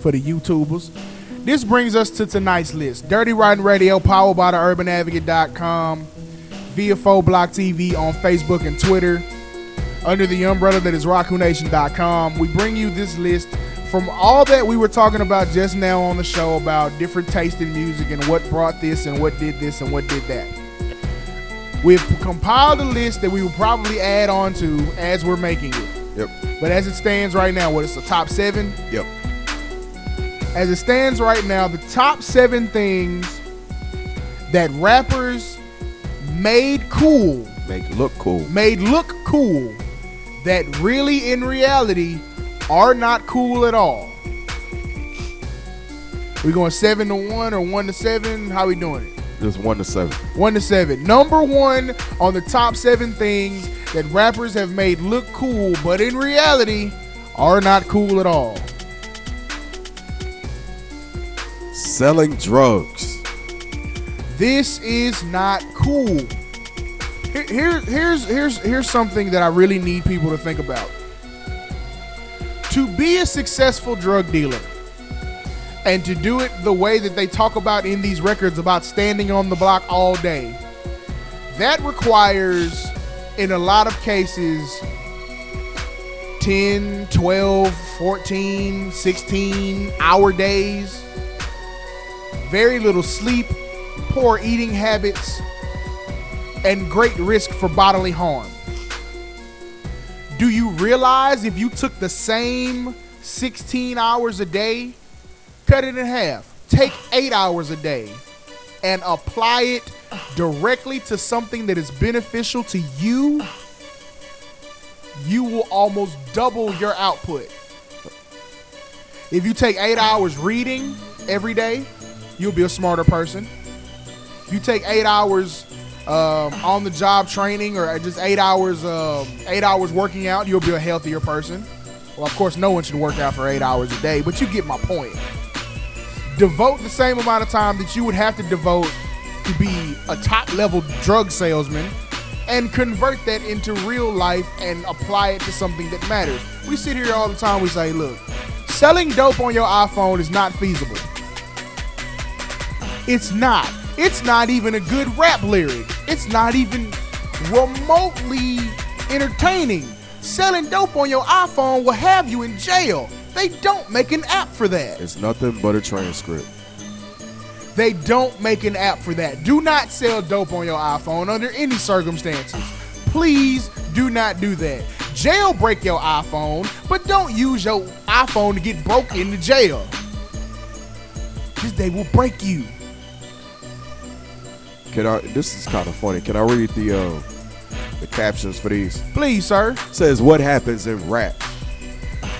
for the YouTubers. This brings us to tonight's list. Dirty Rotten Radio, powered by the UrbanAdvocate.com, via 4Block TV on Facebook and Twitter, under the umbrella that is RockuNation.com. We bring you this list from all that we were talking about just now on the show about different taste in music and what brought this and what did this and what did that. We've compiled a list that we will probably add on to as we're making it. Yep. But as it stands right now, what is the top 7? Yep. As it stands right now, the top 7 things that rappers made look cool, that really in reality are not cool at all. We going 7 to 1 or 1 to 7? How we doing it? Just 1 to 7. 1 to 7. Number 1 on the top 7 things that rappers have made look cool, but in reality are not cool at all. Selling drugs. This is not cool. Here's something that I really need people to think about. To be a successful drug dealer and to do it the way that they talk about in these records about standing on the block all day, that requires, in a lot of cases, 10, 12, 14, 16 hour days, very little sleep, poor eating habits, and great risk for bodily harm. Do you realize if you took the same 16 hours a day, cut it in half, take 8 hours a day, and apply it directly to something that is beneficial to you, you will almost double your output. If you take 8 hours reading every day, you'll be a smarter person. If you take 8 hours on the job training, or just 8 hours working out, you'll be a healthier person. Well, of course, no one should work out for 8 hours a day, but you get my point. Devote the same amount of time that you would have to devote to be a top-level drug salesman and convert that into real life and apply it to something that matters. We sit here all the time, we say, look, selling dope on your iPhone is not feasible. It's not. It's not even a good rap lyric. It's not even remotely entertaining. Selling dope on your iPhone will have you in jail. They don't make an app for that. It's nothing but a transcript. They don't make an app for that. Do not sell dope on your iPhone under any circumstances. Please do not do that. Jailbreak your iPhone, but don't use your iPhone to get broke into jail, because they will break you. This is kind of funny. Can I read the captions for these? Please, sir. It says, what happens in rap?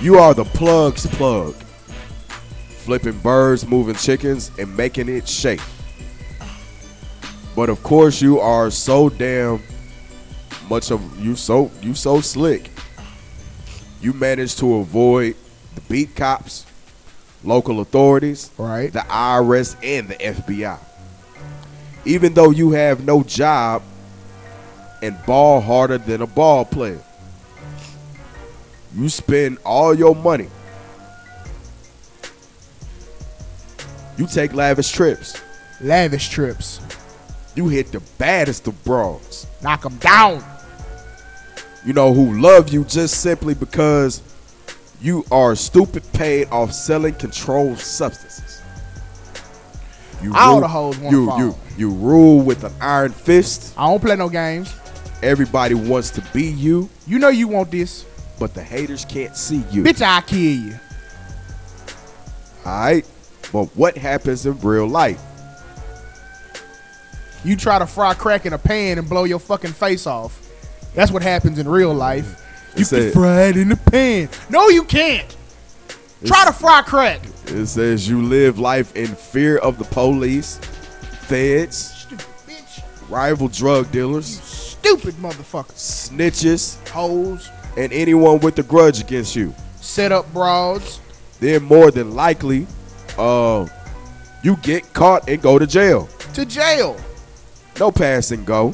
You are the plug's plug. Flipping birds, moving chickens, and making it shake. But of course you are so damn much of you so slick. You managed to avoid the beat cops, local authorities, right, the IRS, and the FBI. Even though you have no job and ball harder than a ball player. You spend all your money. You take lavish trips. Lavish trips. You hit the baddest of bras. Knock them down. You know, who love you just simply because you are stupid paid off selling controlled substances. All the hoes want to fall. You rule with an iron fist. I don't play no games. Everybody wants to be you. You know you want this. But the haters can't see you. Bitch, I'll kill you. Alright. But what happens in real life? You try to fry crack in a pan and blow your fucking face off. That's what happens in real life. You can fry it in the pan. No, you can't. Try to fry crack. It says you live life in fear of the police, feds, stupid bitch, rival drug dealers, you stupid motherfuckers, snitches, hoes, and anyone with a grudge against you. Set up broads. Then more than likely, you get caught and go to jail. To jail. No pass and go.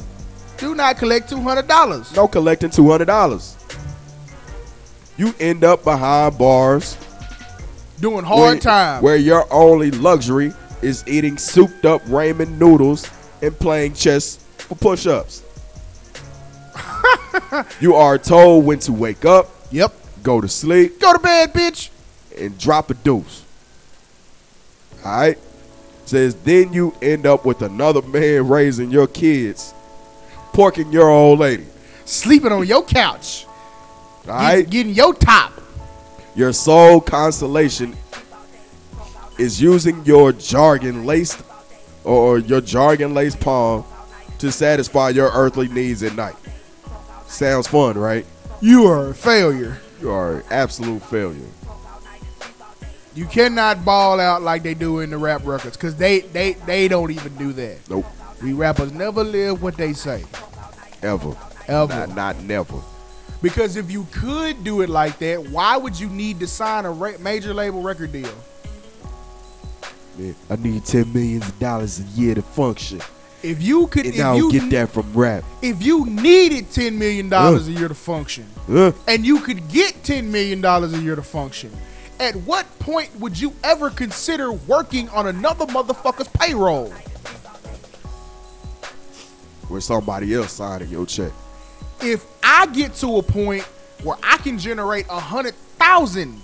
Do not collect $200. No collecting $200. You end up behind bars Doing hard time. Where your only luxury is eating souped up ramen noodles and playing chess for push-ups. You are told when to wake up, Yep. go to sleep, Go to bed, bitch. and drop a deuce. Alright? Says then you end up with another man raising your kids, porking your old lady. Sleeping on your couch. Alright? Getting your top. Your sole consolation is using your jargon laced palm to satisfy your earthly needs at night. Sounds fun, right? You are a failure. You are an absolute failure. You cannot ball out like they do in the rap records because they don't even do that. Nope. We rappers never live what they say. Ever. Not never. Because if you could do it like that, why would you need to sign a major label record deal? Man, I need $10 million a year to function. If you could, And I don't get that from rap. If you needed $10 million a year to function, and you could get $10 million a year to function, at what point would you ever consider working on another motherfucker's payroll? Where somebody else signing your check. If I get to a point where I can generate 100,000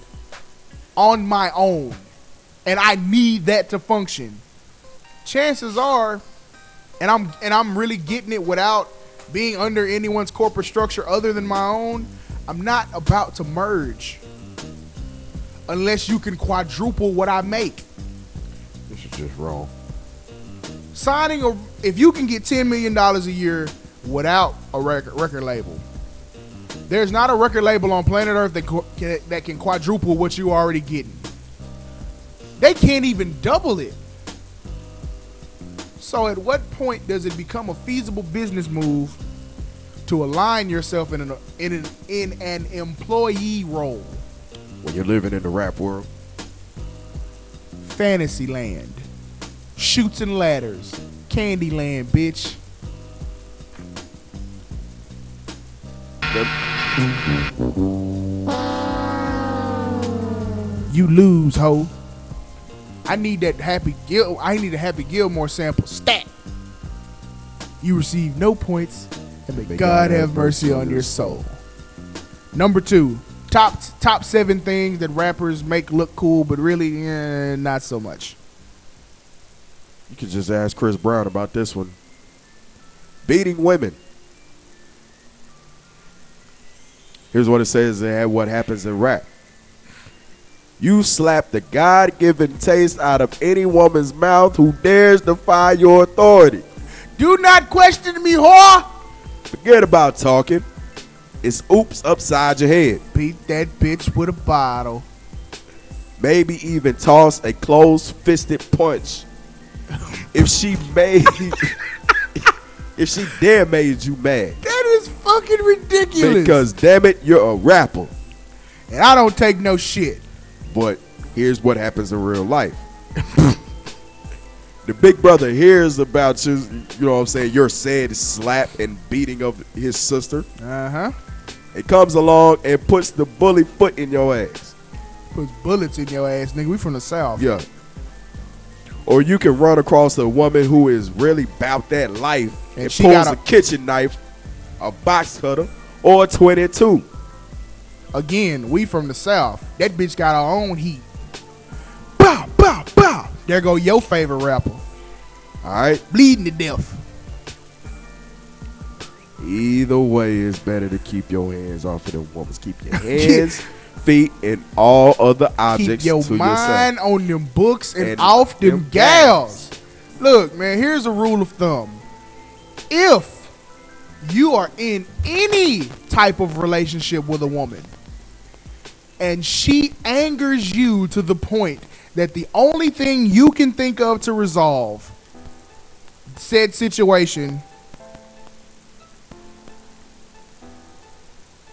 on my own, and I need that to function, chances are, and I'm really getting it without being under anyone's corporate structure other than my own, I'm not about to merge unless you can quadruple what I make. This is just wrong. If you can get $10 million a year without a record label, there's not a record label on planet Earth that can quadruple what you already getting. They can't even double it. So at what point does it become a feasible business move to align yourself in an employee role? When you're living in the rap world. Fantasyland. Chutes and ladders. Candyland, bitch. You lose, ho. I need a Happy Gilmore sample. Stat. You receive no points, and may God have mercy on your soul. Number 2, top 7 things that rappers make look cool, but really not so much. You could just ask Chris Brown about this one. Beating women. Here's what it says and what happens in rap. You slap the God-given taste out of any woman's mouth who dares defy your authority. Do not question me, whore. Forget about talking. It's oops upside your head. Beat that bitch with a bottle. Maybe even toss a closed-fisted punch. If she dare made you mad. That is fucking ridiculous. Because damn it, you're a rapper. And I don't take no shit. But here's what happens in real life. The big brother hears about you know what I'm saying, your said slap and beating of his sister. Uh-huh. It comes along and puts the bully foot in your ass. Puts bullets in your ass, nigga. We from the South. Yeah. Or you can run across a woman who is really about that life and she pulls got a kitchen knife, a box cutter, or a 22. Again, we from the South. That bitch got her own heat. Bow, bow, bow. There go your favorite rapper. All right. Bleeding to death. Either way, it's better to keep your hands off of them women. Keep your hands, feet, and all other objects keep your to mind yourself. on them books and off them gals. Look, man, here's a rule of thumb. If you are in any type of relationship with a woman and she angers you to the point that the only thing you can think of to resolve said situation,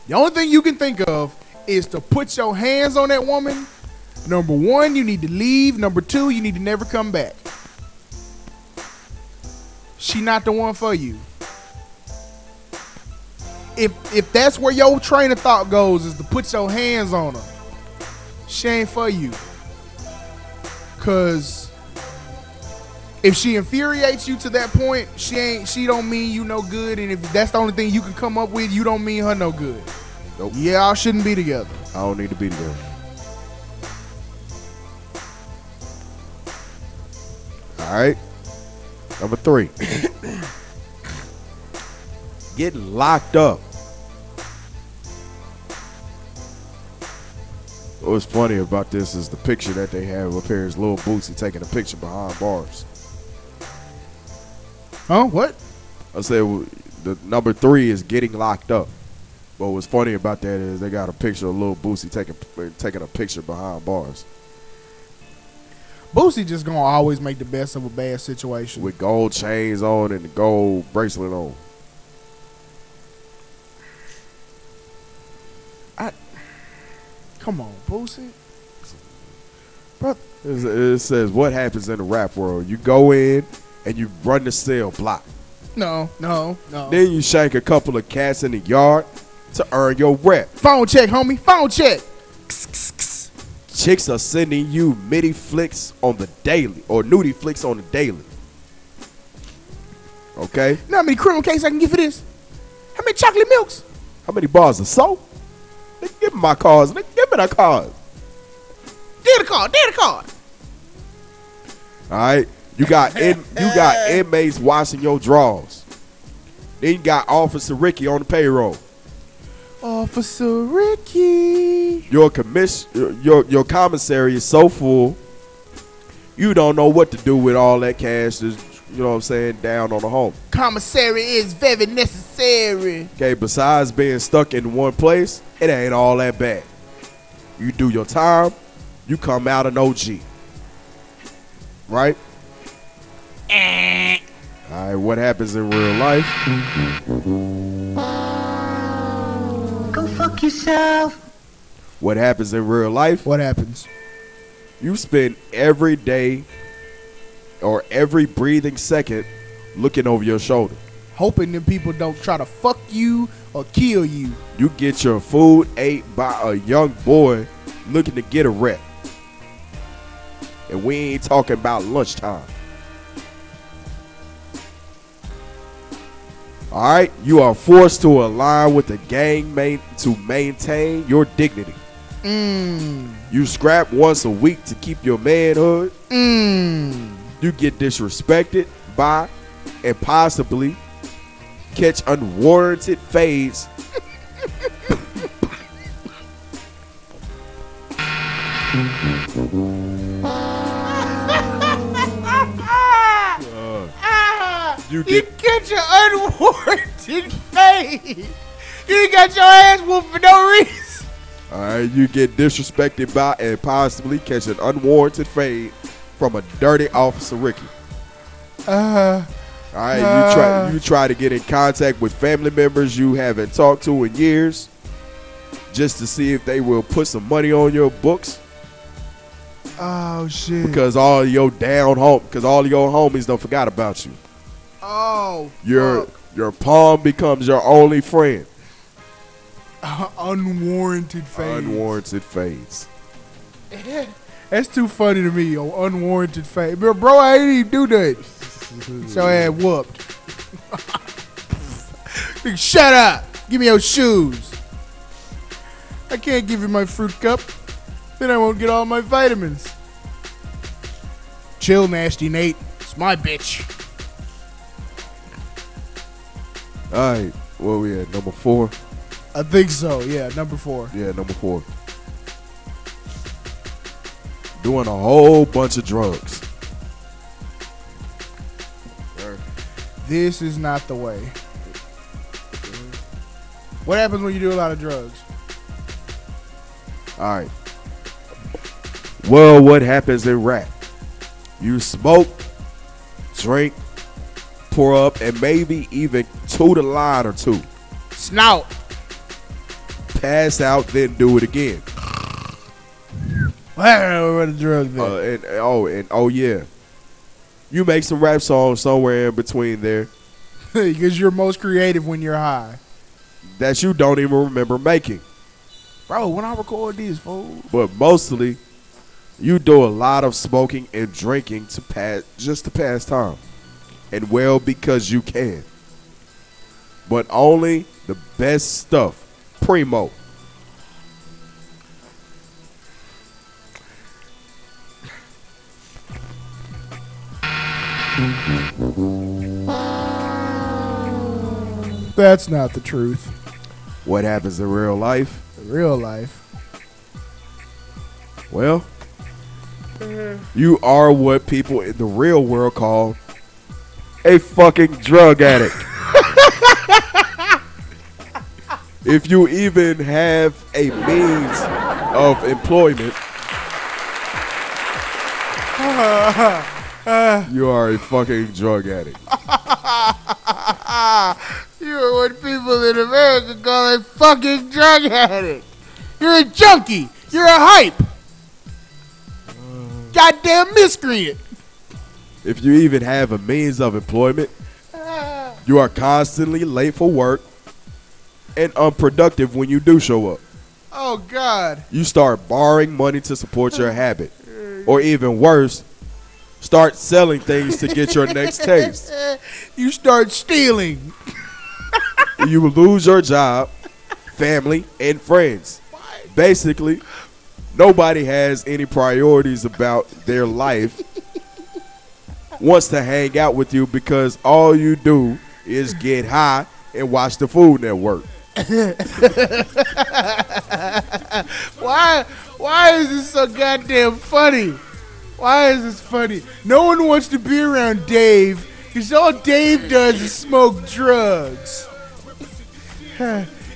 the only thing you can think of is to put your hands on that woman. Number 1, you need to leave. Number 2, you need to never come back. She not the one for you. If that's where your train of thought goes, is to put your hands on her, she ain't for you. Cause if she infuriates you to that point, she don't mean you no good. And if that's the only thing you can come up with, you don't mean her no good. Nope. Y'all shouldn't be together. I don't need to be together. All right. Number 3. Getting locked up. What's funny about this is the picture that they have up here is Lil Boosie taking a picture behind bars. Huh? What? I said the number 3 is getting locked up. But what's funny about that is they got a picture of Lil Boosie taking a picture behind bars. Boosie just gonna always make the best of a bad situation. With gold chains on and the gold bracelet on. Come on, Boosie. Bro, it says, what happens in the rap world? You go in and you run the cell block. No. Then you shank a couple of cats in the yard to earn your rep. Phone check, homie. Phone check. Chicks are sending you MIDI flicks on the daily or nudie flicks on the daily. Okay? You know how many criminal cases I can get for this? How many chocolate milks? How many bars of soap? Nigga, give me my cards. Nigga, give me the cards. Did the card. All right? You got inmates washing your drawers. Then you got Officer Ricky on the payroll. Officer Ricky. Your commissary is so full, you don't know what to do with all that cash that's, you know what I'm saying, down on the home. Commissary is very necessary. Okay, besides being stuck in one place, it ain't all that bad. You do your time, you come out an OG. Right? All right, what happens in real life? Go fuck yourself. What happens in real life? What happens? You spend every day or every breathing second looking over your shoulder. Hoping them people don't try to fuck you or kill you. You get your food ate by a young boy looking to get a rep. And we ain't talking about lunchtime. All right, you are forced to align with the gang to maintain your dignity. You scrap once a week to keep your manhood. You get disrespected by and possibly catch unwarranted fades. You catch an unwarranted fade. You got your ass whooped for no reason. All right, you get disrespected by and possibly catch an unwarranted fade from a dirty Officer Ricky. All right, you try to get in contact with family members you haven't talked to in years, just to see if they will put some money on your books. Oh shit! Because all of your homies done forgot about you. Oh, your palm becomes your only friend. Unwarranted fades. Unwarranted fades. That's too funny to me, yo. Unwarranted fade. Bro, I ain't even do that. So I had whooped. Shut up. Give me your shoes. I can't give you my fruit cup. Then I won't get all my vitamins. Chill, Nasty Nate. It's my bitch. All right, where we at? Number 4? I think so. Yeah, number 4. Yeah, number 4. Doing a whole bunch of drugs. This is not the way. What happens when you do a lot of drugs? All right. Well, what happens in rap? You smoke, drink, pour up, and maybe even toot a line or two. Snout. Pass out, then do it again. What a drug then? Oh yeah. You make some rap songs somewhere in between there Because you're most creative when you're high. that you don't even remember making. Bro, when I record these, fool. But mostly, You do a lot of smoking and drinking to pass time. And well, because you can. But only the best stuff. Primo. That's not the truth. What happens in real life? In real life. Well, you are what people in the real world call a fucking drug addict. If you even have a means of employment, you are a fucking drug addict. You're what people in America call a fucking drug addict. You're a junkie. You're a hype. Goddamn miscreant. If you even have a means of employment, you are constantly late for work and unproductive when you do show up. Oh, God. You start borrowing money to support your habit. Or even worse, start selling things to get your next taste. You start stealing. You will lose your job, family, and friends. Basically, nobody has any priorities about their life, wants to hang out with you because all you do is get high and watch the Food Network. Why is this so goddamn funny? Why is this funny? No one wants to be around Dave because all Dave does is smoke drugs.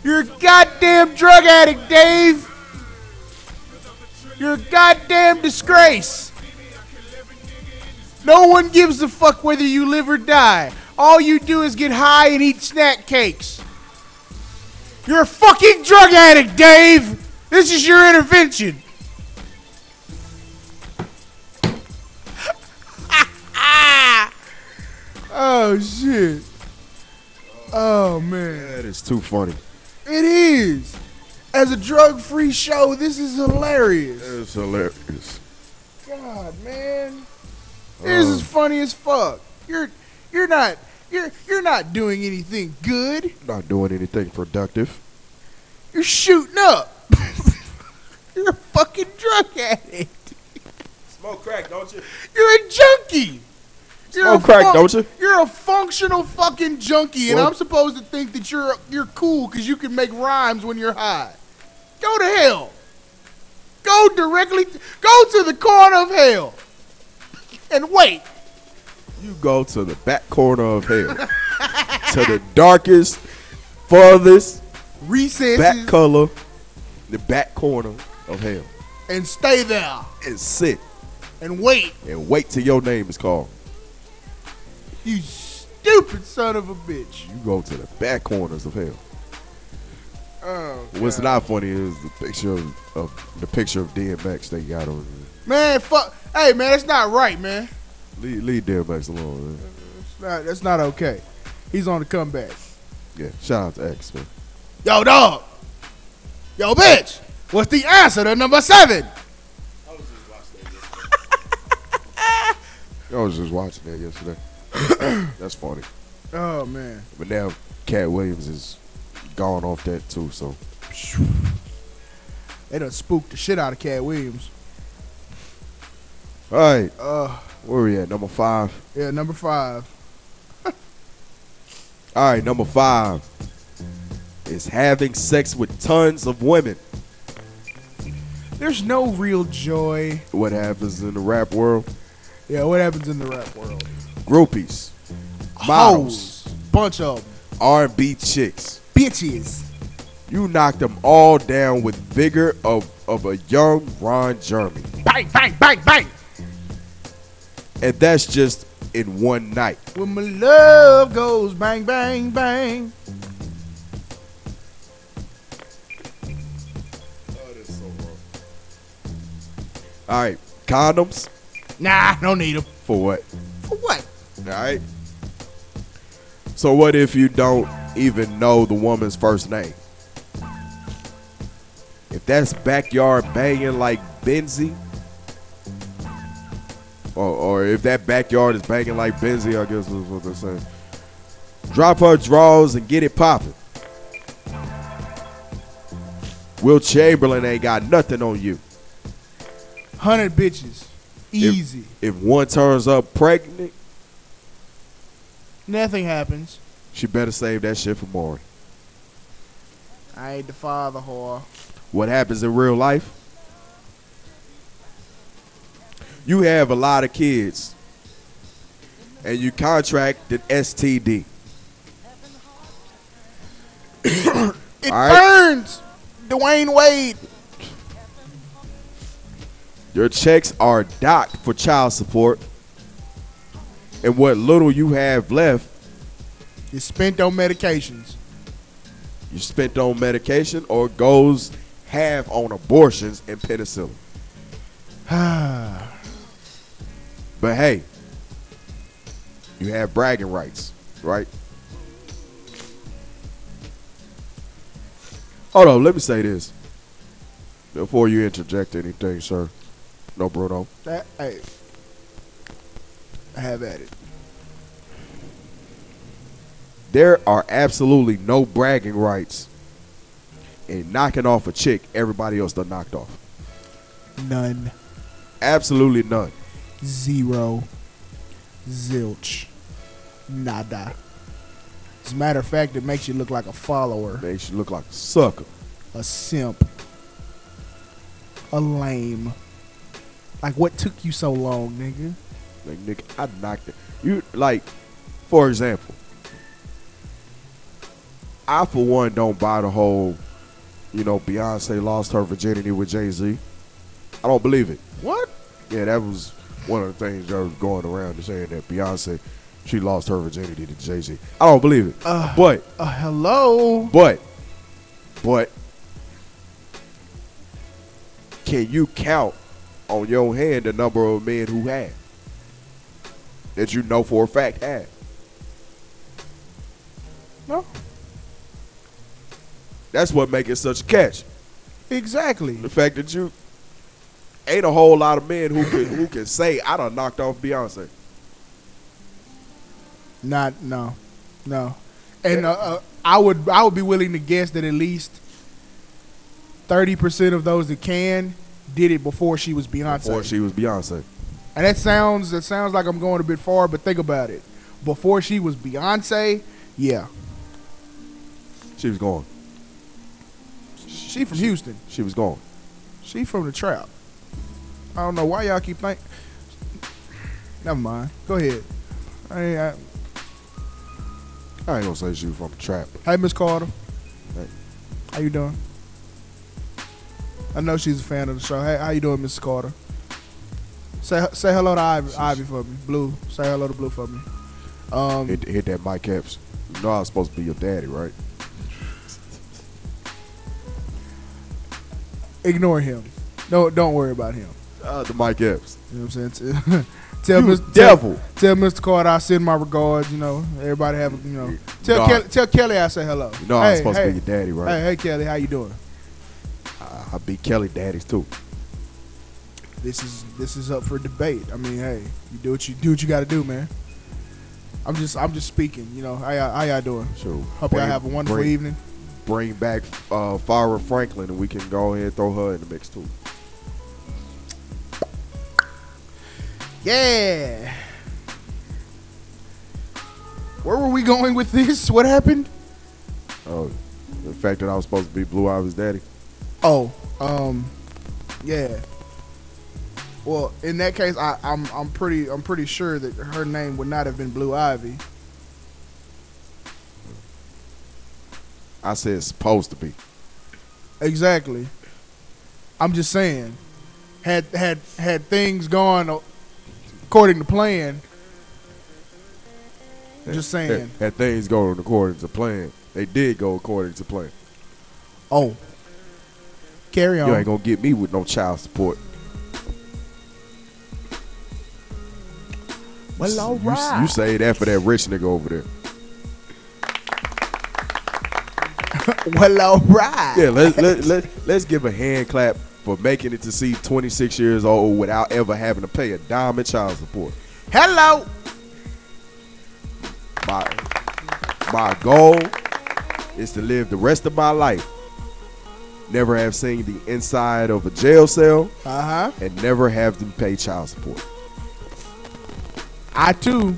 You're a goddamn drug addict, Dave. You're a goddamn disgrace. No one gives a fuck whether you live or die. All you do is get high and eat snack cakes. You're a fucking drug addict, Dave. This is your intervention. Oh, shit. Oh, man. That is too funny. It is. As a drug-free show, this is hilarious. It's hilarious. God, man. This is funny as fuck. You're not doing anything good. Not doing anything productive. You're shooting up. You're a fucking drug addict. Smoke crack, don't you? You're a junkie. Smoke crack, don't you? You're a functional fucking junkie, and What? I'm supposed to think that you're cool because you can make rhymes when you're high. Go to hell. Go to the corner of hell. And wait. You go to the back corner of hell. To the darkest, farthest, Recesses. back color, the back corner of hell. And stay there. And sit. And wait. And wait till your name is called. You stupid son of a bitch. You go to the back corners of hell. Oh, What's God. not funny is the picture of DMX they got on there. Man, fuck. Hey, man, that's not right, man. Leave DMX alone, man. That's not okay. He's on the comeback. Yeah, shout out to X, man. Yo, dog. Yo, bitch. What's the answer to number 7? I was just watching that yesterday. That's funny. Oh, man. But now Cat Williams is gone off that too, so. They done spooked the shit out of Cat Williams. All right. Where we at? Number 5? Yeah, number 5. All right, number 5 is having sex with tons of women. There's no real joy. What happens in the rap world? Yeah, what happens in the rap world? Groupies, models, Hoes. Bunch of them. R&B chicks. Bitches. You knock them all down with vigor of a young Ron Jeremy. Bang, bang, bang, bang. And that's just in one night. When my love goes bang, bang, bang. All right, condoms. Nah, don't need them. For what? For what? All right. So what if you don't even know the woman's first name? If that's backyard banging like Benzie, Or if that backyard is banging like Benzie, I guess is what they're saying. Drop her drawers and get it popping. Will Chamberlain ain't got nothing on you. 100 bitches. Easy. If one turns up pregnant, nothing happens. she better save that shit for Maury. I ain't the father, whore. What happens in real life? You have a lot of kids and you contracted STD. It burns. Dwayne Wade. Your checks are docked for child support. And what little you have left, You spent on medications. you spent on medication or goes half on abortions and penicillin. But hey, you have bragging rights, right? Hold on, let me say this before you interject anything, sir. No, Bruno. Hey, have at it. There are absolutely no bragging rights in knocking off a chick everybody else done knocked off. None. Absolutely none. Zero. Zilch. Nada. As a matter of fact, it makes you look like a follower. Makes you look like a sucker. A simp. A lame. Like, what took you so long, nigga? Like, nigga, I knocked it. You, like, for example, I, for one, don't buy the whole, Beyonce lost her virginity with Jay-Z. I don't believe it. What? Yeah, that was one of the things that was going around saying that Beyonce, she lost her virginity to Jay-Z. I don't believe it. But hello. But can you count on your hand the number of men who have? That you know for a fact have? No. That's what makes it such a catch. Exactly. The fact that you ain't a whole lot of men who can say I done knocked off Beyonce. No. And I would be willing to guess that at least 30% of those that can did it before she was Beyonce. Before she was Beyonce. And that sounds like I'm going a bit far, but think about it. Before she was Beyonce, yeah. She was gone. She from Houston. She was gone. She from the trap. I don't know why y'all keep thinking. Never mind. Go ahead. I ain't gonna say she was from the trap. Hey, Miss Carter. Hey. How you doing? I know she's a fan of the show. Hey, how you doing, Mrs. Carter? Say hello to Ivy for me. Blue. Say hello to Blue for me. Hit that mic caps. You know I was supposed to be your daddy, right? Ignore him. No, don't worry about him. The mic caps. You know what I'm saying? Tell Mr. Carter I send my regards. Everybody have Tell Kelly I say hello. You know I was supposed to be your daddy, right? Hey Kelly, how you doing? I be Kelly daddies too. This is up for debate. I mean, hey, you do what you got to do, man. I'm just speaking. How y'all doing? Sure. Hope y'all have a wonderful evening. Bring back Farrah Franklin, and we can go ahead and throw her in the mix too. Yeah. Where were we going with this? What happened? Oh, the fact that I was supposed to be Blue Ivy's daddy. Oh, yeah. Well, in that case, I'm pretty sure that her name would not have been Blue Ivy. I said supposed to be. Exactly. I'm just saying, had things gone according to plan. Just saying. Had things going according to plan. They did go according to plan. Oh. Carry on. You ain't gonna get me with no child support. Well, all right. You say that for that rich nigga over there. Well, all right. Yeah, let's give a hand clap for making it to see 26 years old without ever having to pay a dime in child support. Hello. My goal is to live the rest of my life, never have seen the inside of a jail cell, and never have them pay child support. I too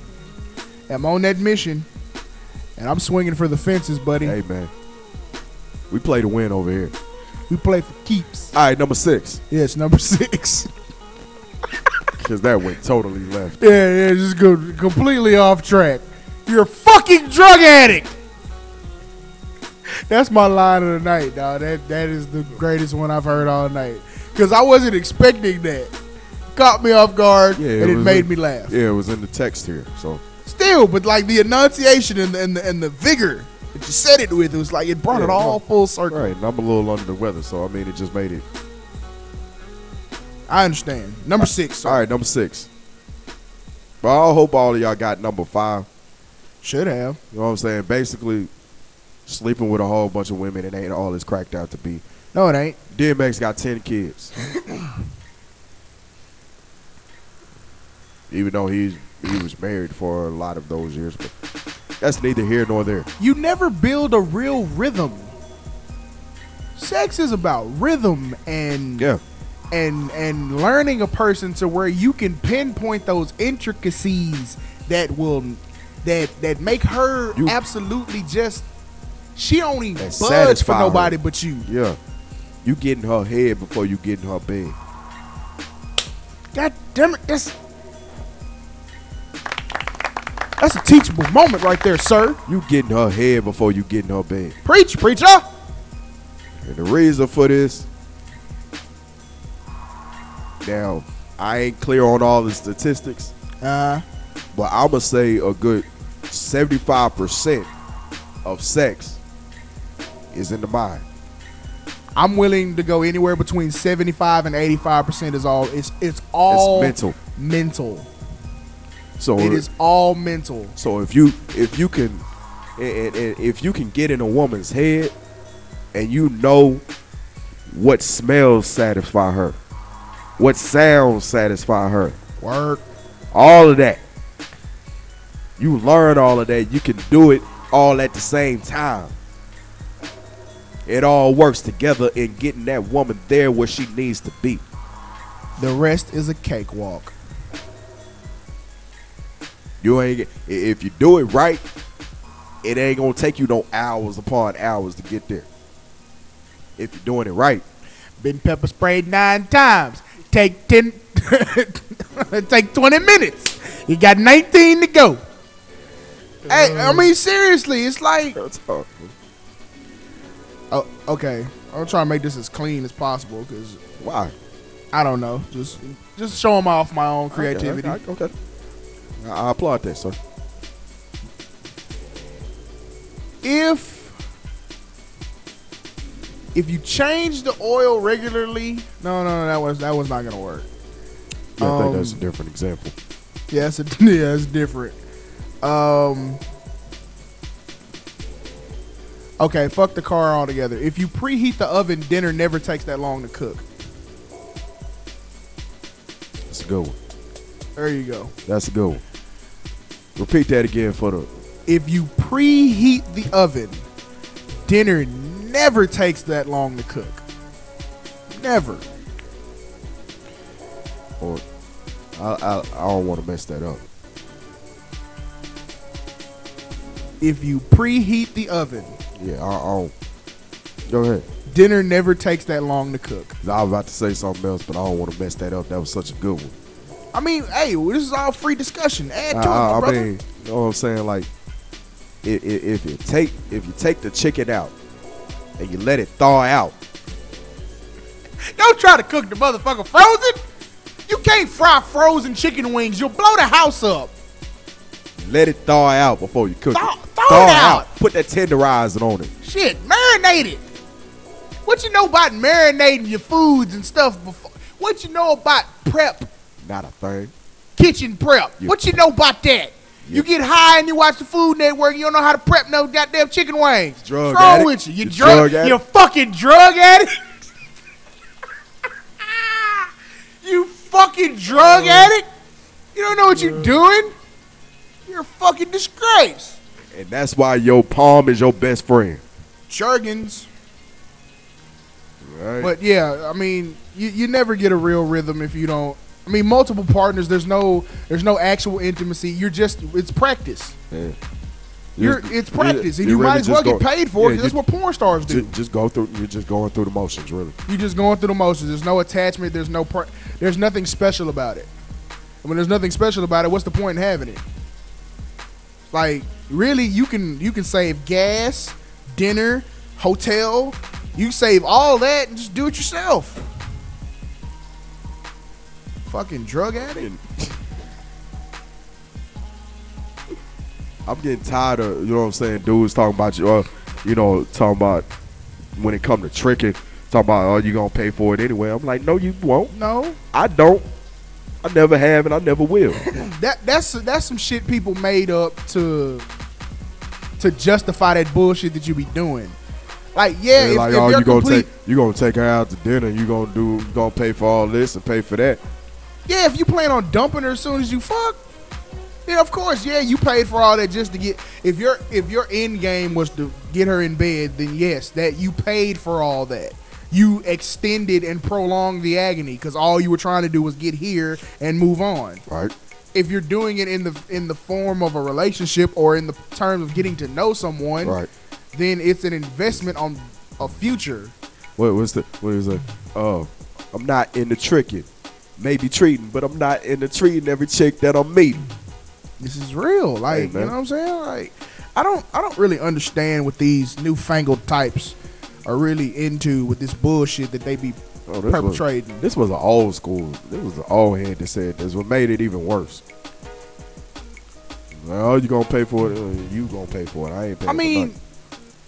am on that mission, and I'm swinging for the fences, buddy. Hey man, we play to win over here. We play for keeps. All right, number 6. Yes, number 6. Because that went totally left. Yeah, just go completely off track. You're a fucking drug addict. That's my line of the night, dog. That is the greatest one I've heard all night. Because I wasn't expecting that. Caught me off guard, and it made me laugh. Yeah, it was in the text here. So still, but like the enunciation and the vigor that you said it with, it was like it brought it all full circle. Right, and I'm a little under the weather, so I mean it just made it. I understand. Number 6. Sir. All right, number 6. Well, I hope all of y'all got number 5. Should have. You know what I'm saying? Basically, sleeping with a whole bunch of women, it ain't all it's cracked out to be. No, it ain't. DMX got 10 kids. Even though he was married for a lot of those years, but that's neither here nor there. You never build a real rhythm. Sex is about rhythm and learning a person to where you can pinpoint those intricacies that make her absolutely just, she only budge for nobody but you. Yeah. You get in her head before you get in her bed. God damn it, that's a teachable moment right there, sir. You get in her head before you get in her bed. Preach, preacher. And the reason for this, now, I ain't clear on all the statistics, but I'm going to say a good 75% of sex is in the mind. I'm willing to go anywhere between 75 and 85% is all. It's all mental. So it is all mental. So if you can get in a woman's head and you know what smells satisfy her, what sounds satisfy her, work, all of that. You learn all of that. You can do it all at the same time. It all works together in getting that woman there where she needs to be. The rest is a cakewalk. If you do it right, it ain't gonna take you no hours upon hours to get there. If you're doing it right. Been pepper sprayed 9 times. Take 10 take 20 minutes. You got 19 to go. Hey, I mean seriously, it's like oh, okay. I'm trying to make this as clean as possible because why? I don't know. Just showing off my own creativity. Okay. I applaud that, sir. If you change the oil regularly, no, that was not gonna work. Yeah, I think that's a different example. Yeah, it's different. Okay, fuck the car altogether. If you preheat the oven, dinner never takes that long to cook. That's a good one. There you go. That's a good one. Repeat that again for the. If you preheat the oven, dinner never takes that long to cook. Never. Or I don't want to mess that up. If you preheat the oven. Yeah, I don't. Go ahead. Dinner never takes that long to cook. I was about to say something else, but I don't want to mess that up. That was such a good one. I mean, hey, this is all free discussion. Add to it, my brother. I mean, you know what I'm saying? Like, if you take the chicken out and you let it thaw out. Don't try to cook the motherfucker frozen. You can't fry frozen chicken wings. You'll blow the house up. Let it thaw out before you cook it. Thaw it out. Put that tenderizer on it. Shit, marinate it. What you know about marinating your foods and stuff before? What you know about prep? Not a thing. Kitchen prep. What you know about that? You get high and you watch the Food Network. You don't know how to prep no goddamn chicken wings. Drug What's wrong addict? with you? You fucking drug addict. fucking drug addict? You don't know what you're doing? You're a fucking disgrace. And that's why your palm is your best friend. Jergens. Right. But yeah, I mean, you never get a real rhythm if you don't. I mean, multiple partners. There's no actual intimacy. It's practice. Yeah. It's practice, and you might as well get paid for it. 'Cause that's what porn stars do. You're just going through the motions, really. You're just going through the motions. There's no attachment. There's nothing special about it. And when there's nothing special about it, what's the point in having it? Like, really, you can save gas, dinner, hotel. You save all that and just do it yourself. Fucking drug addict. I'm getting tired of, you know what I'm saying, dudes talking about talking about when it come to tricking, talking about, oh, you gonna pay for it anyway. I'm like, no, you won't. No, I don't. I never have and I never will. That's some shit people made up to justify that bullshit that you be doing. Like, yeah, if, like, if oh, you gonna take her out to dinner, you gonna pay for all this and pay for that. Yeah, if you plan on dumping her as soon as you fuck, then of course, yeah, you paid for all that just to get. If your end game was to get her in bed, then yes, that you paid for all that. You extended and prolonged the agony because all you were trying to do was get here and move on. Right. If you're doing it in the form of a relationship or in the terms of getting to know someone, right, then it's an investment on a future. What is it? Oh, I'm not into tricking, maybe treating, but I'm not into treating every chick that I'm meeting. This is real. Like, hey, you know what I'm saying? Like, I don't really understand what these newfangled types are really into with this bullshit that they be perpetrating. This was an old school. This was an old head that said this. What made it even worse. Well, you gonna pay for it? You gonna pay for it? I ain't paying. I mean,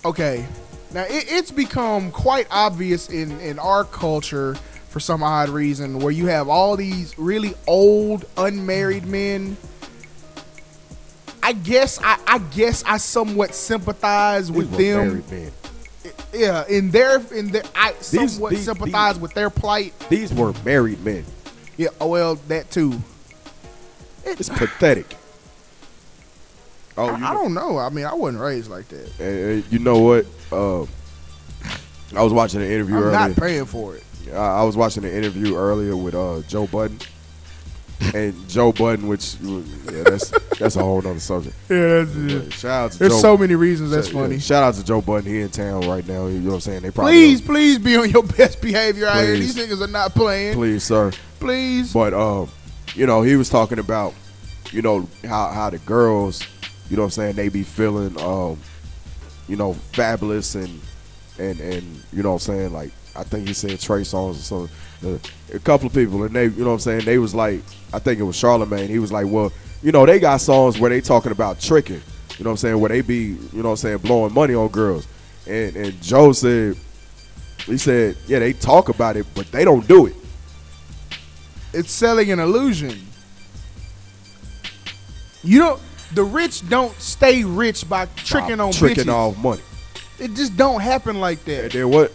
okay. Now it's become quite obvious in our culture for some odd reason where you have all these really old unmarried men. I guess I somewhat sympathize with them. Married men. Yeah, I somewhat sympathize with their plight. These were married men. Yeah, well, that too. It's pathetic. Oh, I don't know. I mean, I wasn't raised like that. You know what? I was watching an interview earlier. I'm not paying for it. I was watching an interview earlier with Joe Budden. And Joe Budden, which that's a whole nother subject. Yeah, that's it. Shout out to There's Joe. So many reasons that's funny. Shout out to Joe Budden. He in town right now. You know what I'm saying? They probably please be on your best behavior out here. These niggas are not playing. Please, sir. Please. But he was talking about, how the girls, you know what I'm saying, they be feeling fabulous and you know what I'm saying, like I think he said Trey Songz or something. A couple of people, and they, you know what I'm saying, they was like, I think it was Charlamagne, he was like, well, they got songs where they talking about tricking, you know what I'm saying, where they be, you know what I'm saying, blowing money on girls. And Joe said, he said, yeah, they talk about it, but they don't do it. It's selling an illusion. The rich don't stay rich by tricking on tricking bitches. off money. It just don't happen like that. And then what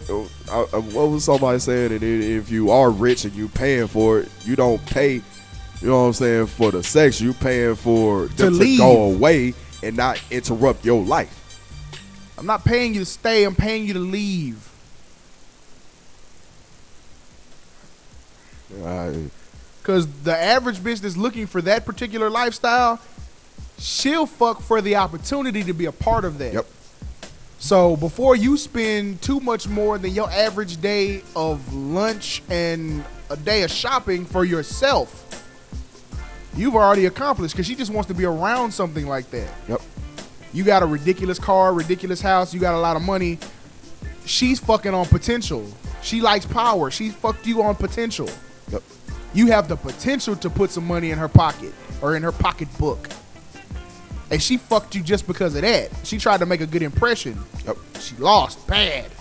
was somebody saying? And if you are rich and you paying for it, you don't pay, you know what I'm saying, for the sex. You paying for them to go away and not interrupt your life. I'm not paying you to stay. I'm paying you to leave. Because the average bitch that's looking for that particular lifestyle, she'll fuck for the opportunity to be a part of that. Yep. So before you spend too much more than your average day of lunch and a day of shopping for yourself, you've already accomplished, because she just wants to be around something like that. Yep. You got a ridiculous car, ridiculous house, you got a lot of money. She's fucking on potential. She likes power. She fucked you on potential. Yep. You have the potential to put some money in her pocket or in her pocketbook. And she fucked you just because of that. She tried to make a good impression. Yep. She lost bad.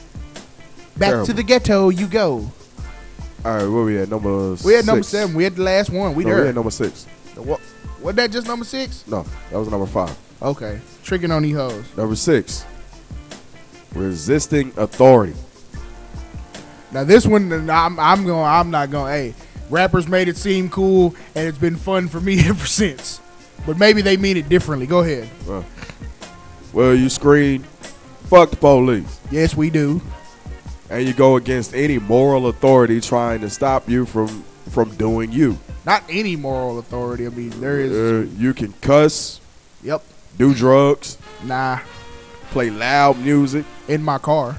Back Terrible. to the ghetto you go. All right, where we at? Number 6. We had number 7. We had the last one. We had number 6. What? Wasn't that just number 6? No, that was number 5. Okay. Tricking on these hoes. Number 6. Resisting authority. Now this one, I'm not going. Hey, Rappers made it seem cool, and it's been fun for me ever since. But maybe they mean it differently. Go ahead. Well, you scream, fuck the police. Yes, we do. And you go against any moral authority trying to stop you from doing you. Not any moral authority. I mean, there is. You can cuss. Yep. Do drugs. Nah. Play loud music. In my car.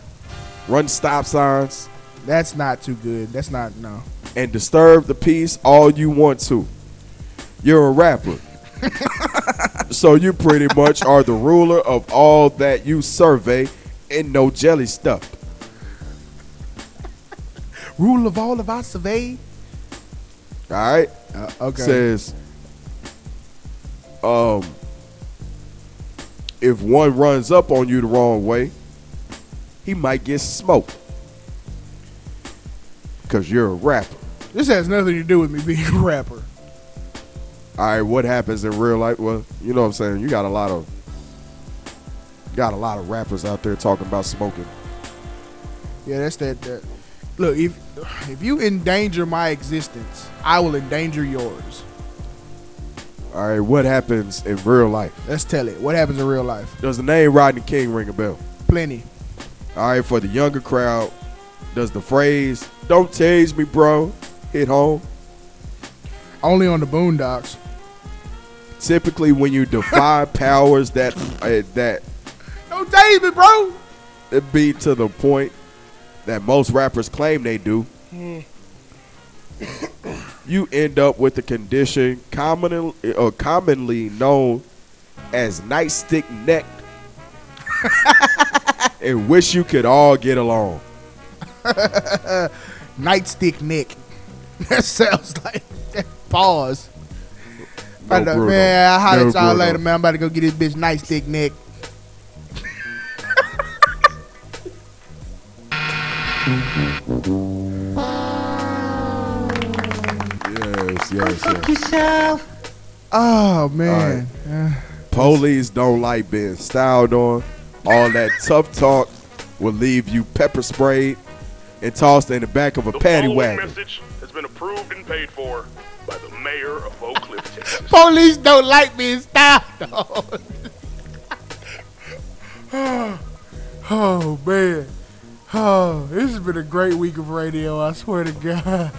Run stop signs. That's not too good. That's not, no. And disturb the peace all you want to. You're a rapper. So you pretty much are the ruler of all that you survey and no jelly stuffed. Rule of all of our survey. All right. Okay. Says, if one runs up on you the wrong way, he might get smoked. Because you're a rapper. This has nothing to do with me being a rapper. All right, what happens in real life? Well, you know what I'm saying. You got a lot of rappers out there talking about smoking. Yeah, that's that. Look, if you endanger my existence, I will endanger yours. All right, what happens in real life? Let's tell it. What happens in real life? Does the name Rodney King ring a bell? Plenty. All right, for the younger crowd, does the phrase "Don't tase me, bro" hit home? Only on the Boondocks. Typically, when you defy powers that Don't tase me, bro. it be to the point that most rappers claim they do, you end up with a condition commonly known as nightstick neck, and wish you could all get along. Nightstick neck. That sounds like that. Pause. No, Bruno. Man, I'll holler at y'all Bruno. later, man. I'm about to go get this bitch nightstick neck. Yes. Fuck yourself. Oh, man. Police don't like being styled on. All that tough talk will leave you pepper sprayed and tossed in the back of a paddy The wagon. message has been approved and paid for by the mayor of Oak Cliff, Texas. Police don't like being styled on. Oh, man. Oh, this has been a great week of radio, I swear to God.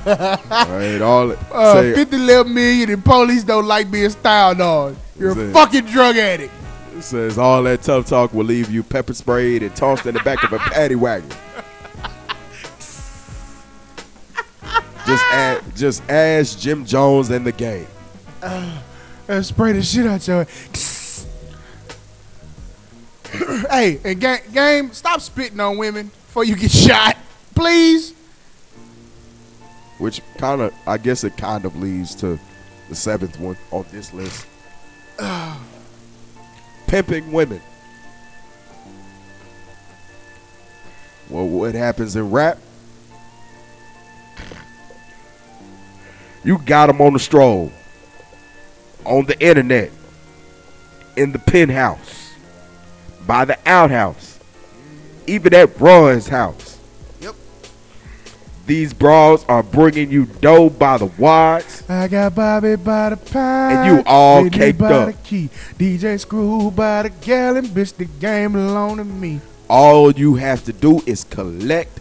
All right, 50 million and police don't like being styled on. You're a fucking drug addict. it says all that tough talk will leave you pepper sprayed and tossed in the back of a paddy wagon. Just ask Jim Jones and the gang. Spray the shit out your Hey, and game, stop spitting on women before you get shot, please. Which I guess it kind of leads to the 7th one on this list. Pimping women. Well, what happens in rap? You got them on the stroll, on the internet, in the penthouse, by the outhouse, even at Ron's house. Yep. These bras are bringing you dough by the wads. I got Bobby by the pound, and you all Whitney caked by up. The key. DJ Screw by the gallon, bitch, the game belong to me. All you have to do is collect,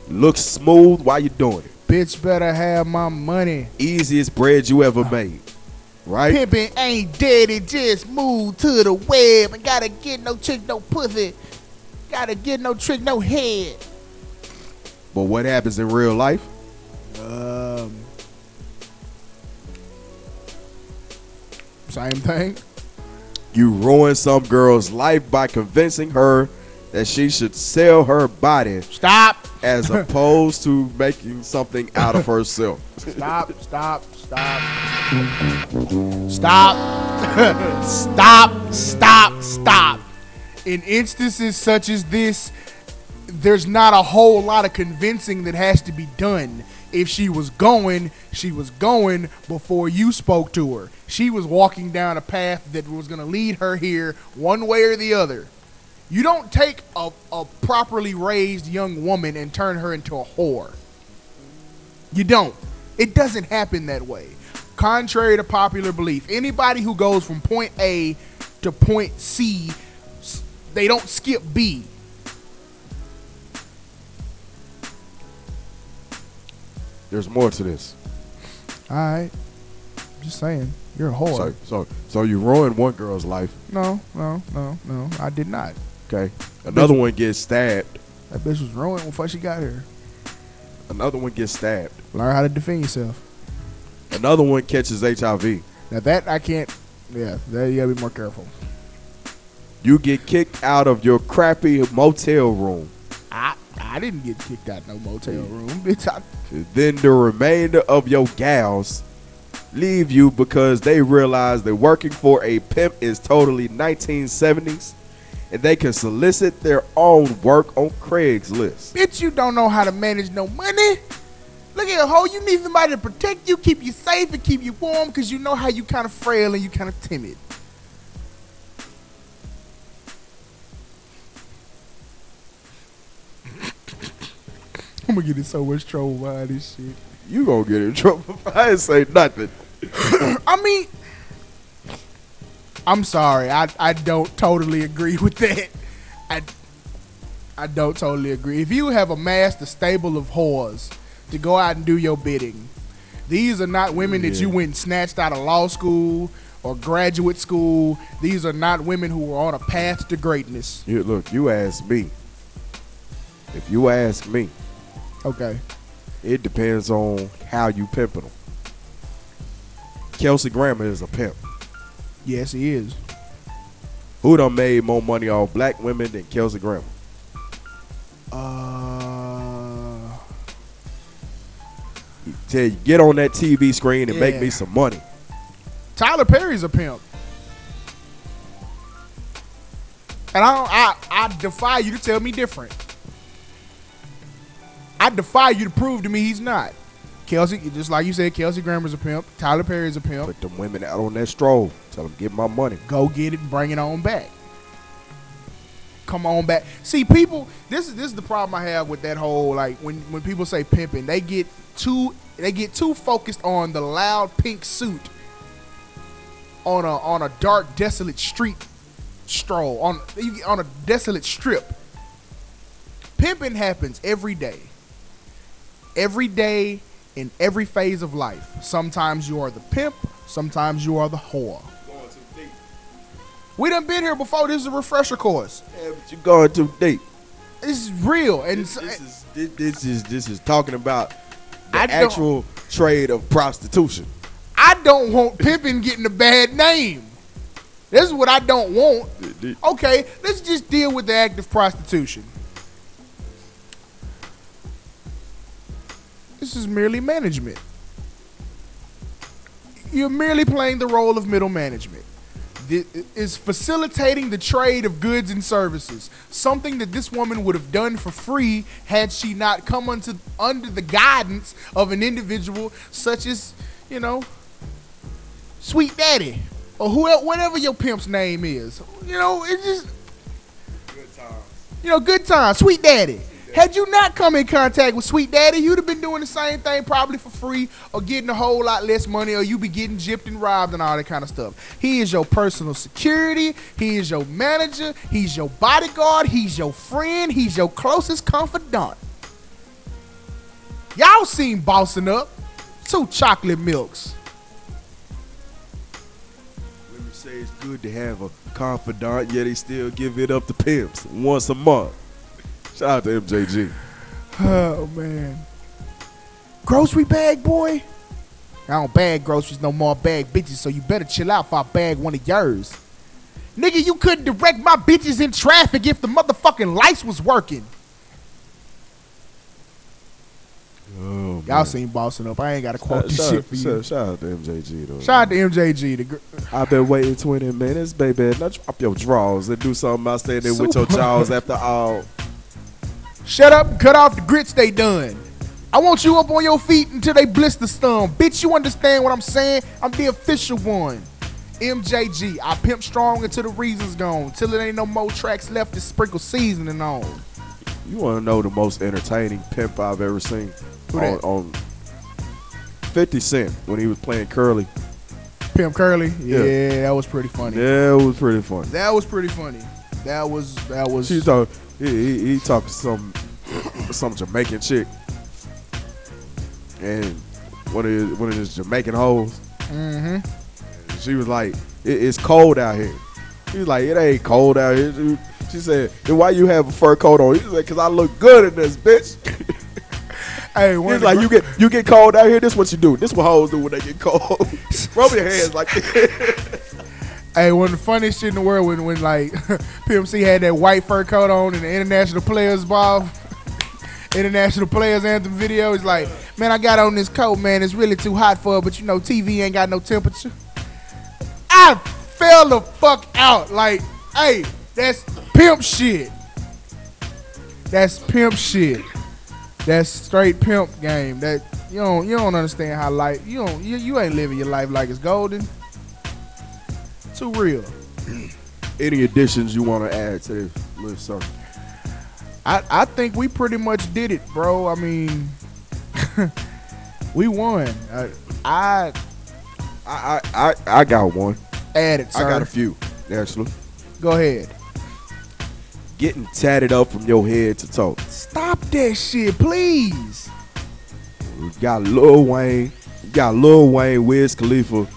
look smooth while you're doing it. Bitch better have my money. Easiest bread you ever made, right? Pimpin' ain't dead, it just moved to the web. And gotta get no chick, no pussy. Gotta get no trick, no head. But what happens in real life? Same thing. You ruin some girl's life by convincing her that she should sell her body. Stop. As opposed to making something out of herself. Stop. Stop. In instances such as this, there's not a whole lot of convincing that has to be done. If she was going before you spoke to her. She was walking down a path that was going to lead her here one way or the other. You don't take a properly raised young woman and turn her into a whore. You don't. It doesn't happen that way. Contrary to popular belief, anybody who goes from point A to point C, they don't skip B. There's more to this. All right. Just saying. You're a whore. So you ruined one girl's life. No. I did not. Okay. Another one gets stabbed. That bitch was ruined before she got here. Another one gets stabbed. Learn how to defend yourself. Another one catches HIV. Now that I can't. Yeah, there you gotta be more careful. You get kicked out of your crappy motel room. I didn't get kicked out no motel room, bitch. Then the remainder of your gals leave you because they realize that working for a pimp is totally 1970s and they can solicit their own work on Craigslist. Bitch, you don't know how to manage no money. Look at hoe, you need somebody to protect you, keep you safe, and keep you warm because you know how you kind of frail and you kind of timid. I'm gonna get in so much trouble by this shit. You gonna get in trouble if I ain't say nothing. I mean, I'm sorry. I don't totally agree with that. I don't totally agree. If you have amassed a stable of whores to go out and do your bidding, these are not women that you went and snatched out of law school or graduate school. These are not women who are on a path to greatness. Look, you ask me. If you ask me, okay, it depends on how you pimping them. Kelsey Grammer is a pimp. Yes, he is. Who done made more money off black women than Kelsey Grammer? Tell you, get on that TV screen and make me some money. Tyler Perry's a pimp. And I defy you to tell me different. I defy you to prove to me he's not. Kelsey, just like you said, Kelsey Grammer's a pimp. Tyler Perry's a pimp. Put them women out on that stroll. Tell them, get my money. Go get it and bring it on back. Come on back. See, people, this is the problem I have with that whole, like, when people say pimping, they get too focused on the loud pink suit on a dark, desolate street stroll, on a desolate strip. Pimping happens every day. Every day, in every phase of life. Sometimes you are the pimp, sometimes you are the whore. Going too deep. We done been here before. This is a refresher course. Yeah, but you're going too deep. This is real. And This is talking about the actual trade of prostitution. I don't want pimping getting a bad name. This is what I don't want. Okay, let's just deal with the act of prostitution. This is merely management. You're merely playing the role of middle management. This is facilitating the trade of goods and services, something that this woman would have done for free had she not come under the guidance of an individual such as, Sweet Daddy or whatever your pimp's name is. It's just good times. Good times, Sweet Daddy. Had you not come in contact with Sweet Daddy, you'd have been doing the same thing probably for free or getting a whole lot less money, or you be getting gypped and robbed and all that kind of stuff. He is your personal security. He is your manager. He's your bodyguard. He's your friend. He's your closest confidant. Y'all seen Bossing Up. 2 chocolate milks. Women say it's good to have a confidant, yet they still give it up to pimps once a month. Shout out to MJG. Oh, man. Grocery bag, boy? I don't bag groceries no more. I bag bitches, so you better chill out if I bag one of yours. Nigga, you couldn't direct my bitches in traffic if the motherfucking lights was working. Oh, y'all seen Bossing Up. I ain't got to quote this shit for you. Shout out to MJG, though. Shout out to MJG. I've been waiting 20 minutes, baby. Now drop your drawers and do something about staying there with your jaws after all. Shut up and cut off the grits they done. I want you up on your feet until they blister stun. Bitch, you understand what I'm saying? I'm the official one. MJG. I pimp strong until the reason's gone. Till it ain't no more tracks left to sprinkle seasoning on. You want to know the most entertaining pimp I've ever seen? Who that? 50 Cent when he was playing Curly. Pimp Curly. Yeah. Yeah, that was pretty funny. Yeah, it was pretty funny. That was pretty funny. That was. She talk, he talked to some Jamaican chick, and one of his Jamaican hoes. Mm-hmm. She was like, it's cold out here. He was like, it ain't cold out here. She said, then why you have a fur coat on? He said, because I look good in this, bitch. Hey, he's like, you get cold out here. This what you do. This what hoes do when they get cold. Rub your hands like this. Hey, one of the funniest shit in the world when like Pimp C had that white fur coat on in the International Players Ball, International Players Anthem video. He's like, man, I got on this coat, man. It's really too hot for it, but you know, TV ain't got no temperature. I fell the fuck out. Like, hey, that's pimp shit. That's pimp shit. That's straight pimp game. That you don't understand how life you ain't living your life like it's golden. Too real. Any additions you want to add to this list, sir? I think we pretty much did it, bro. I mean, we won. I got one. Add it, sir. I got a few, actually. Go ahead. Getting tatted up from your head to toe. Stop that shit, please. We got Lil Wayne. We got Lil Wayne, Wiz Khalifa,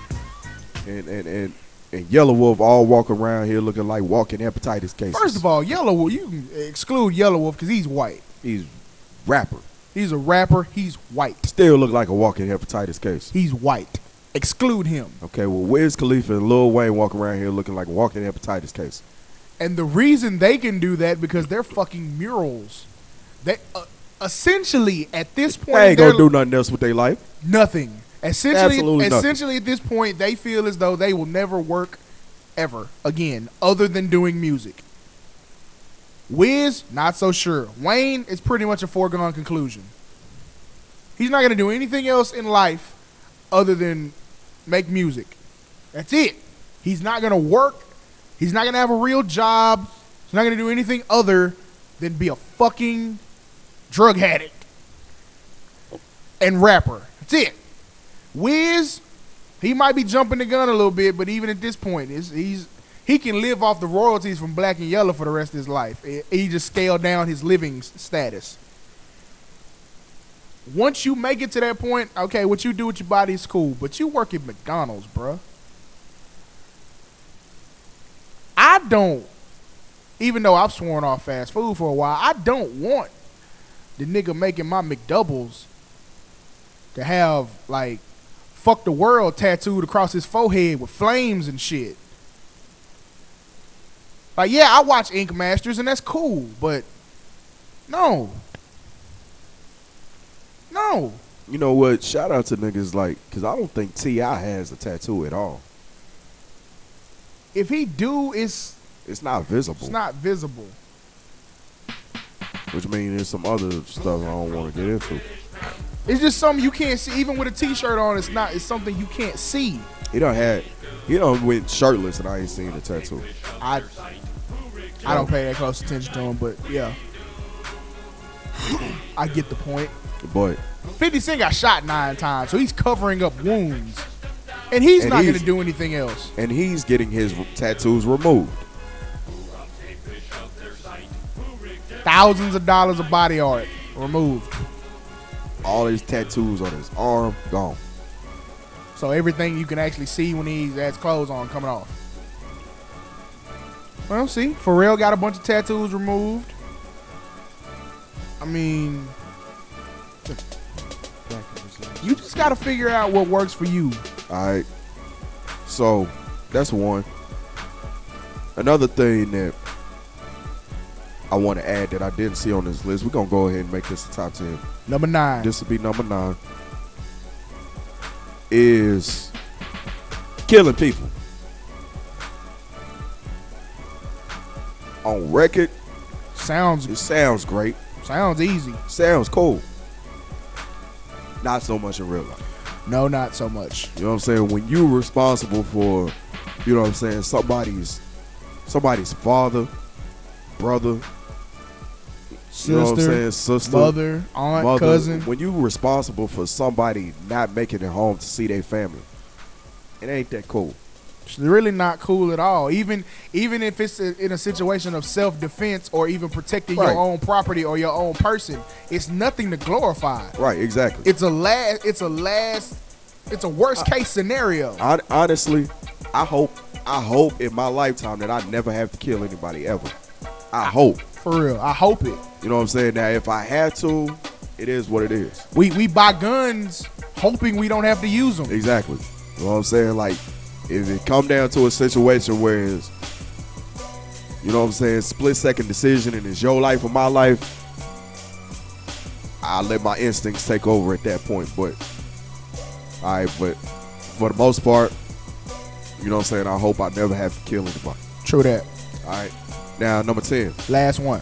and Yellow Wolf all walking around here looking like walking hepatitis cases. First of all, Yellow Wolf, you can exclude Yellow Wolf because he's white. He's rapper. He's a rapper. He's white. Still look like a walking hepatitis case. He's white. Exclude him. Okay, well, Wiz Khalifa and Lil Wayne walking around here looking like a walking hepatitis case. And the reason they can do that because they're fucking murals. They essentially at this point they ain't gonna do nothing else with their life. Nothing. Absolutely nothing. Essentially at this point they feel as though they will never work ever again other than doing music. Wiz, not so sure. Wayne is pretty much a foregone conclusion. He's not gonna do anything else in life other than make music. That's it. He's not gonna work. He's not gonna have a real job. He's not gonna do anything other than be a fucking drug addict and rapper. That's it. Wiz, he might be jumping the gun a little bit, but even at this point, he can live off the royalties from Black and Yellow for the rest of his life. He just scaled down his living status. Once you make it to that point, okay, what you do with your body is cool, but you work at McDonald's, bruh. I don't, even though I've sworn off fast food for a while, I don't want the nigga making my McDoubles to have, like, fuck the world tattooed across his forehead with flames and shit. Like, yeah, I watch Ink Masters, and that's cool, but no. No. You know what? Shout out to niggas like, because I don't think T.I. has a tattoo at all. If he do, it's not visible. It's not visible. Which means there's some other stuff I don't want to get into. It's just something you can't see. Even with a T-shirt on, it's something you can't see. He done went shirtless and I ain't seen the tattoo. I don't pay that close attention to him, but yeah. I get the point. But 50 Cent got shot 9 times, so he's covering up wounds. And he's not going to do anything else. And he's getting his tattoos removed. Thousands of dollars of body art removed. All his tattoos on his arm, gone. So everything you can actually see when he has clothes on coming off. Well, see, Pharrell got a bunch of tattoos removed. I mean, you just got to figure out what works for you. All right. So that's one. Another thing that I want to add that I didn't see on this list, we're going to go ahead and make this a top 10. Number 9. This will be number 9. Is killing people. On record, it sounds great. Sounds easy. Sounds cool. Not so much in real life. No, not so much. You know what I'm saying? When you're responsible for, you know what I'm saying, somebody's father, brother, Sister, You know what I'm saying? Sister, mother, aunt, cousin. When you responsible for somebody not making it home to see their family, it ain't that cool. It's really not cool at all. Even if it's in a situation of self-defense or even protecting your own property or your own person, it's nothing to glorify. Right, exactly. It's a worst case scenario. Honestly, I hope in my lifetime that I never have to kill anybody ever. I hope. For real, I hope it. You know what I'm saying? Now, if I had to, it is what it is. We buy guns hoping we don't have to use them. Exactly. You know what I'm saying? Like, if it come down to a situation where it's, you know what I'm saying, split-second decision and it's your life or my life, I'll let my instincts take over at that point. But, all right, but for the most part, you know what I'm saying, I hope I never have to kill anybody. True that. All right. Now, number 10. Last one.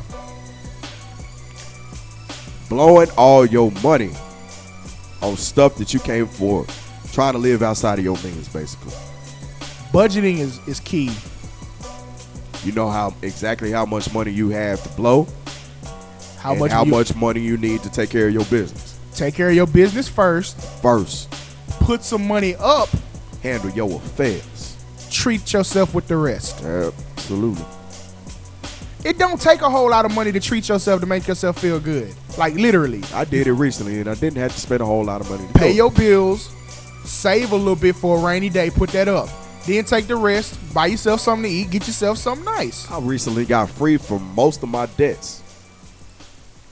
Blowing all your money on stuff that you can't afford. Trying to live outside of your means, basically. Budgeting is key. You know exactly how much money you have to blow. How much money you need to take care of your business. Take care of your business first. Put some money up. Handle your affairs. Treat yourself with the rest. Absolutely. It don't take a whole lot of money to treat yourself to make yourself feel good. Like, literally. I did it recently, and I didn't have to spend a whole lot of money to pay your bills, save a little bit for a rainy day, put that up. Then take the rest, buy yourself something to eat, get yourself something nice. I recently got free from most of my debts.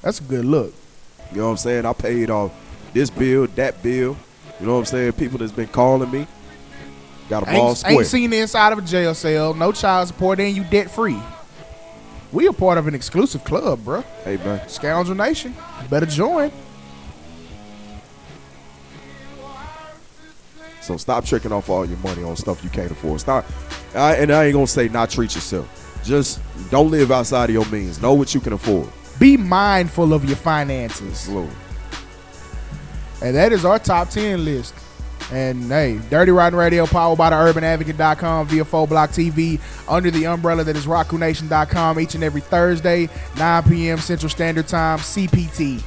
That's a good look. You know what I'm saying? I paid off this bill, that bill. You know what I'm saying? People that's been calling me. Got them all square. Ain't seen the inside of a jail cell. No child support. Then you debt free. We are part of an exclusive club, bro. Hey, man. Scoundrel Nation. Better join. So stop tricking off all your money on stuff you can't afford. Stop. And I ain't going to say not treat yourself. Just don't live outside of your means. Know what you can afford. Be mindful of your finances. Absolutely. And that is our top 10 list. And hey, Dirty Rotten Radio, powered by the UrbanAdvocate.com via 4Block TV, under the umbrella that is RockuNation.com, each and every Thursday, 9 p.m. Central Standard Time, CPT.